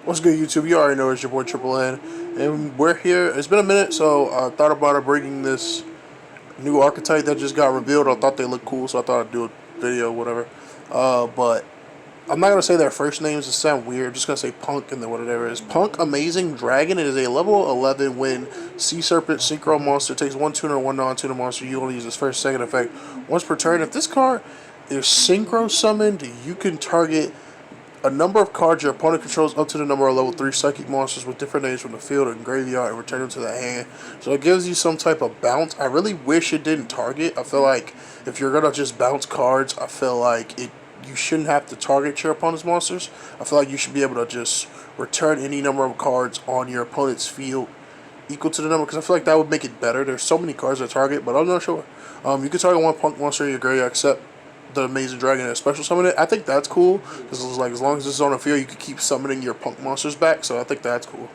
What's good, YouTube? You already know it's your boy Triple N, and we're here. It's been a minute, so I thought about bringing this new archetype that just got revealed. I thought they looked cool, so I thought I'd do a video, whatever. But I'm not gonna say their first names. It sound weird. I'm just gonna say Punk and then whatever it is. Punk Amazing Dragon. It is a level 11 win Sea Serpent Synchro monster. Takes one tuner, one non-tuner monster. You only use its first, second effect once per turn. If this card is synchro summoned, you can target a number of cards your opponent controls up to the number of level 3 psychic monsters with different names from the field and graveyard and return them to the hand. So it gives you some type of bounce. I really wish it didn't target. I feel like if you're going to just bounce cards, I feel like you shouldn't have to target your opponent's monsters. I feel like you should be able to just return any number of cards on your opponent's field equal to the number, because I feel like that would make it better. There's so many cards that target, but I'm not sure. You can target one punk monster in your graveyard except the Amazing Dragon and special summon it. I think that's cool because like as long as it's on the field, you can keep summoning your punk monsters back. So I think that's cool.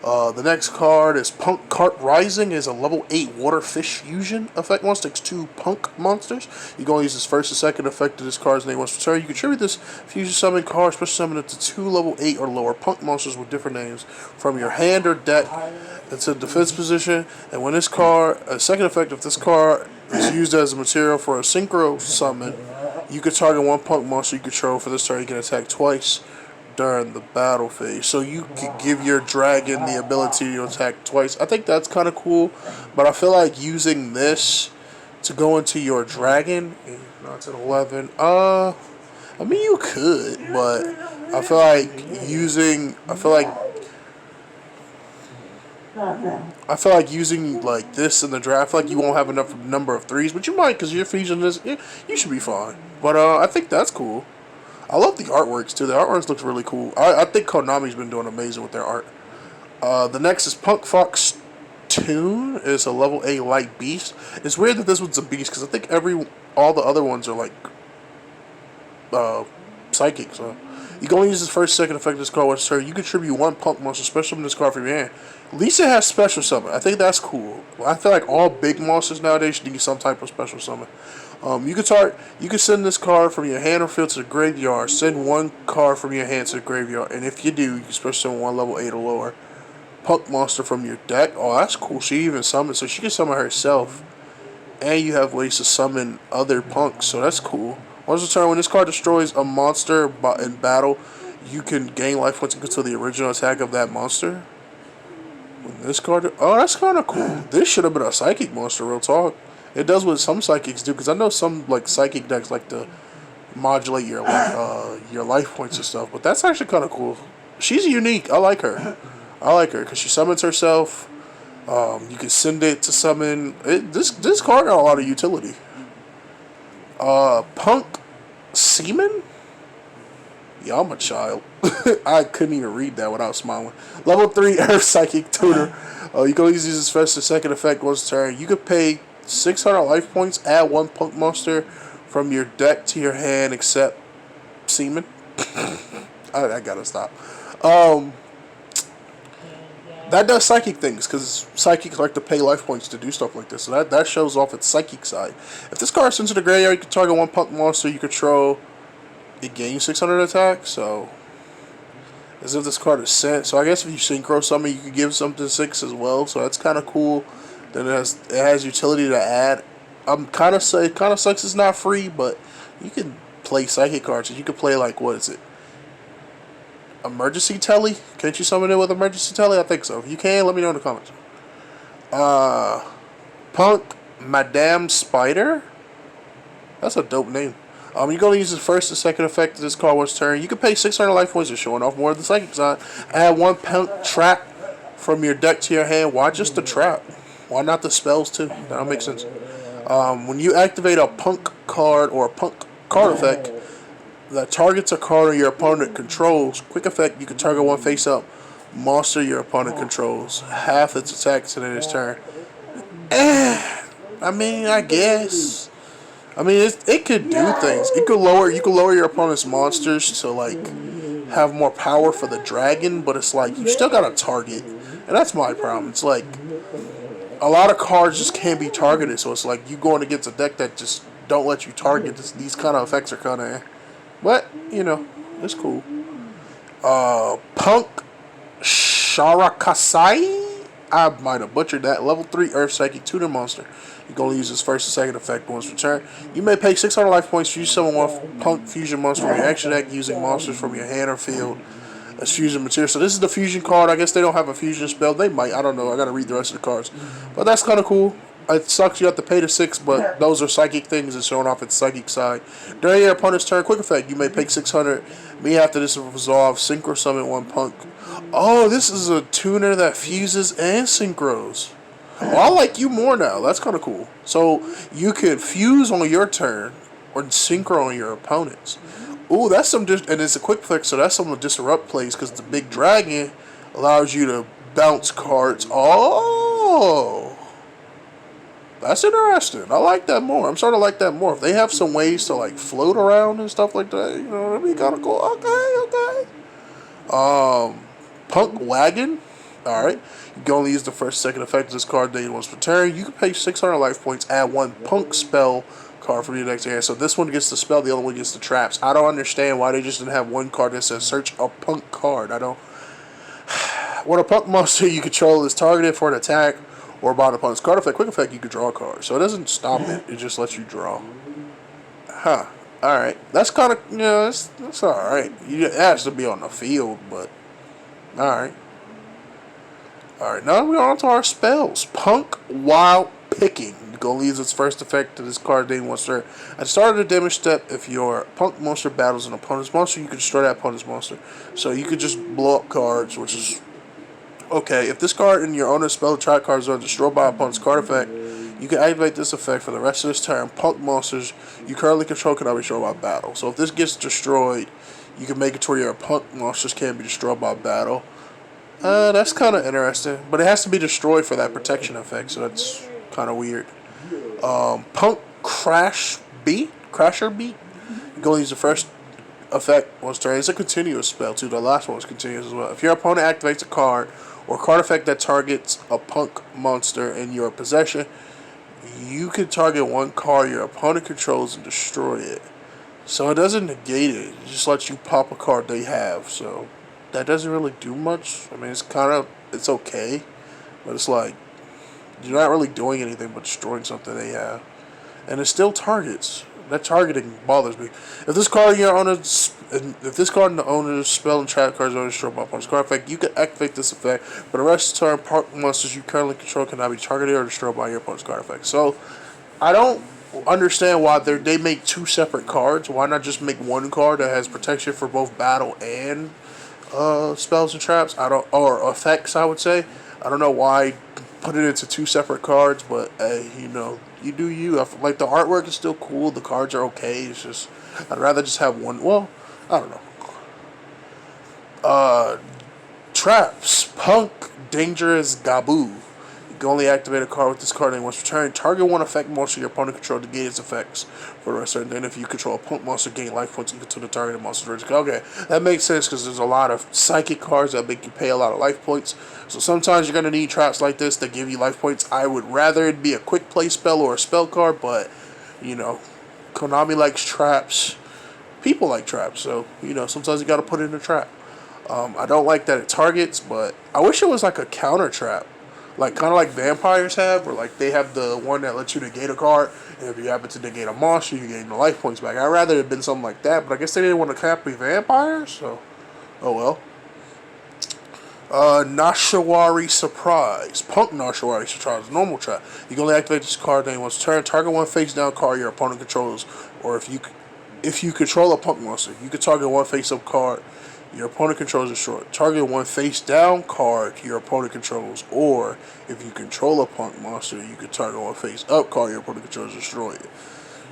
The next card is Punk Cart Rising. Is a level 8 water fish fusion effect monster. Takes 2 punk monsters. You're going to use this first and second effect of this card's name once per turn. You contribute this fusion summon card, special summon it to 2 level 8 or lower punk monsters with different names from your hand or deck into defense position. And when this card, a second effect, if this card is used as a material for a synchro summon, you can target one punk monster you control. For this turn, you can attack twice during the battle phase. So you could give your dragon the ability to attack twice. I think that's kind of cool, but I feel like using this to go into your dragon, not to 11. I mean you could, but I feel like using like this in the draft, I feel like you won't have enough number of threes, but you might because you're fusion this. You should be fine. But I think that's cool. I love the artworks too. The artworks looks really cool. I think Konami's been doing amazing with their art. The next is Punk Fox Toon. It's a level 8 light beast. It's weird that this one's a beast because I think all the other ones are like psychic. So you can only use this first, second effect of this card once per turn. You contribute one punk monster, special summon this card from your hand. Lisa has special summon. I think that's cool. I feel like all big monsters nowadays need some type of special summon. You can send this card from your hand or field to the graveyard. Send one card from your hand to the graveyard, and if you do, you can special summon one level 8 or lower punk monster from your deck. Oh, that's cool. She even summons, so she can summon herself, and you have ways to summon other punks, so that's cool. Once a turn, when this card destroys a monster in battle, you can gain life points equal to the original attack of that monster. When this card, oh, that's kind of cool. This should have been a psychic monster, real talk. It does what some psychics do, because I know some like psychic decks like to modulate your life points and stuff. But that's actually kind of cool. She's unique. I like her. I like her because she summons herself. You can send it to summon. This card got a lot of utility. Punk Semen. Yeah, I'm a child. I couldn't even read that without smiling. Level 3 Earth Psychic Tutor. You can use this first and second effect once a turn. You could pay 600 life points, add one punk monster from your deck to your hand except Semen. I gotta stop. That does psychic things because psychics like to pay life points to do stuff like this. So that shows off its psychic side. If this card is sent to the graveyard, you can target one punk monster you control. It gains 600 attack. So as if this card is sent. So I guess if you synchro summon, you could give something 6 as well. So that's kind of cool. Then it has utility to add. It kind of sucks it's not free, but you can play psychic cards. You can play like, what is it? Emergency Telly? Can't you summon it with Emergency Telly? I think so. If you can, let me know in the comments. Punk Madame Spider? That's a dope name. You're going to use the first and second effect of this card once turn. You can pay 600 life points to showing off more of the psychic side. Add one punk trap from your deck to your hand. Why just the trap? Why not the spells too? That'll make sense. When you activate a punk card or a punk card effect that targets a card your opponent controls, quick effect, you can target one face up monster your opponent controls. Half its attacks in its turn. I mean, I guess. I mean, it could do things. You could lower your opponent's monsters to like have more power for the dragon, but it's like you still got to target, and that's my problem. It's like a lot of cards just can't be targeted, so it's like you going against a deck that just don't let you target. These kind of effects are kind of, but you know, it's cool. Punk Sharakasai. I might have butchered that. Level 3 Earth Psychic Tutor Monster. You can only use his first and second effect once per turn. You may pay 600 life points to use summon one Punk Fusion Monster from your action deck using monsters from your hand or field as fusion material. So this is the fusion card. I guess they don't have a fusion spell. They might. I don't know. I gotta read the rest of the cards. But that's kind of cool. It sucks you have to pay the 6, but those are psychic things. It's showing off its psychic side. During your opponent's turn, quick effect. You may pay 600. Me after this will resolve. Synchro summon one Punk. Oh, this is a tuner that fuses and synchros. Oh, I like you more now. That's kind of cool. So you could fuse on your turn or synchro on your opponent's. Ooh, that's some, and it's a quick fix, so that's some of the disrupt plays because the big dragon allows you to bounce cards. Oh, that's interesting. I like that more. I'm starting to like that more. If they have some ways to like float around and stuff like that, you know, that'd be kind of cool. Okay. Punk Wagon. Alright. You can only use the first second effect of this card dated once per turn. You can pay 600 life points, add one Punk spell card from your next hand. So this one gets the spell, the other one gets the traps. I don't understand why they just didn't have one card that says search a Punk card. I don't. When a Punk monster you control is targeted for an attack or about a Punk's card effect, quick effect, you can draw a card. So it doesn't stop it, it just lets you draw. Huh. Alright. That's kind of, you know, that's alright. It has to be on the field, but alright. Alright, now we're on to our spells. Punk Wild Picking. You go leaves its first effect to this card dating once per turn. At the start of the damage step, if your Punk monster battles an opponent's monster, you can destroy that opponent's monster. So you could just blow up cards, which is okay. If this card in your owner's spell trap cards are destroyed by opponent's card effect, you can activate this effect for the rest of this turn. Punk monsters you currently control cannot be destroyed by battle. So if this gets destroyed, you can make it to where your Punk monsters can't be destroyed by battle. That's kind of interesting, but it has to be destroyed for that protection effect, so that's kind of weird. Punk Crasher Beat. You go use the first effect once turn. It's a continuous spell too. The last one was continuous as well. If your opponent activates a card or card effect that targets a Punk monster in your possession, you can target one card your opponent controls and destroy it. So it doesn't negate it. It just lets you pop a card they have. So that doesn't really do much. I mean, it's okay, but it's like you're not really doing anything but destroying something they have, and it still targets. That targeting bothers me. If this card in the owner's spell and trap cards are destroyed by opponent's card effect, you can activate this effect. For the rest of the turn, Punk monsters you currently control cannot be targeted or destroyed by your opponent's card effect. So, I don't understand why they make two separate cards. Why not just make one card that has protection for both battle and spells and traps? Or effects, I would say. I don't know why put it into two separate cards, but hey, you know, you do you. Like the artwork is still cool, the cards are okay. It's just I'd rather just have one. Well, I don't know. Traps. Punk Dangerous Gaboo. You can only activate a card with this card name once per turn. Target one effect monster your opponent controls to gain its effects for the rest of the turn. Then if you control a Punk monster, gain life points equal to the targeted monster's range. Okay, that makes sense because there's a lot of psychic cards that make you pay a lot of life points. So sometimes you're going to need traps like this that give you life points. I would rather it be a quick play spell or a spell card, but, you know, Konami likes traps. People like traps, so, you know, sometimes you got to put in a trap. I don't like that it targets, but I wish it was like a counter trap. Like, kind of like vampires have, where, like, they have the one that lets you negate a card, and if you happen to negate a monster, you gain the life points back. I'd rather it have been something like that, but I guess they didn't want to copy vampires, so, oh well. Nashawari Surprise. Punk Nashawari Surprise. Normal trap. You can only activate this card name once per turn. Target one face down card your opponent controls, or if you control a Punk monster, you can target one face up card your opponent controls is short. Target one face down card your opponent controls, or if you control a Punk monster, you can target one face up card your opponent controls and destroy it.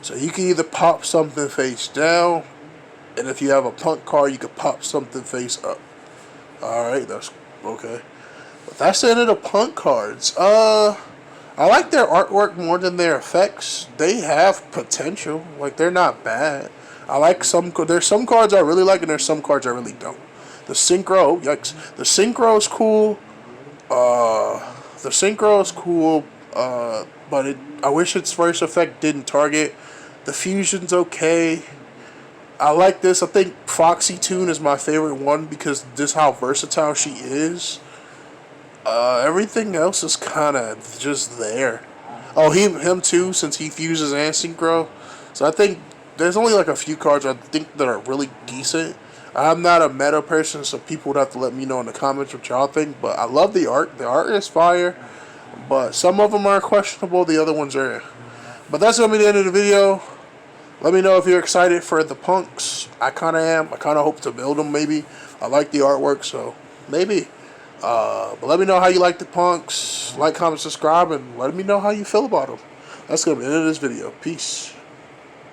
So you can either pop something face down, and if you have a Punk card, you can pop something face up. Alright, that's okay. But that's the end of the Punk cards. I like their artwork more than their effects. They have potential. Like, they're not bad. I like there's some cards I really like, and there's some cards I really don't. The Synchro, yikes. The Synchro is cool. But I wish its first effect didn't target. The Fusion's okay. I like this. I think Foxy Tune is my favorite one because this how versatile she is. Everything else is kind of just there. Oh, him too, since he fuses and synchro. So I think there's only like a few cards I think that are really decent. I'm not a meta person, so people would have to let me know in the comments what y'all think. But I love the art. The art is fire. But some of them are questionable. The other ones are. But that's gonna be the end of the video. Let me know if you're excited for the punks. I kind of am. I kind of hope to build them maybe. I like the artwork, so maybe. But let me know how you like the punks. Like, comment, subscribe, and let me know how you feel about them. That's going to be the end of this video. Peace.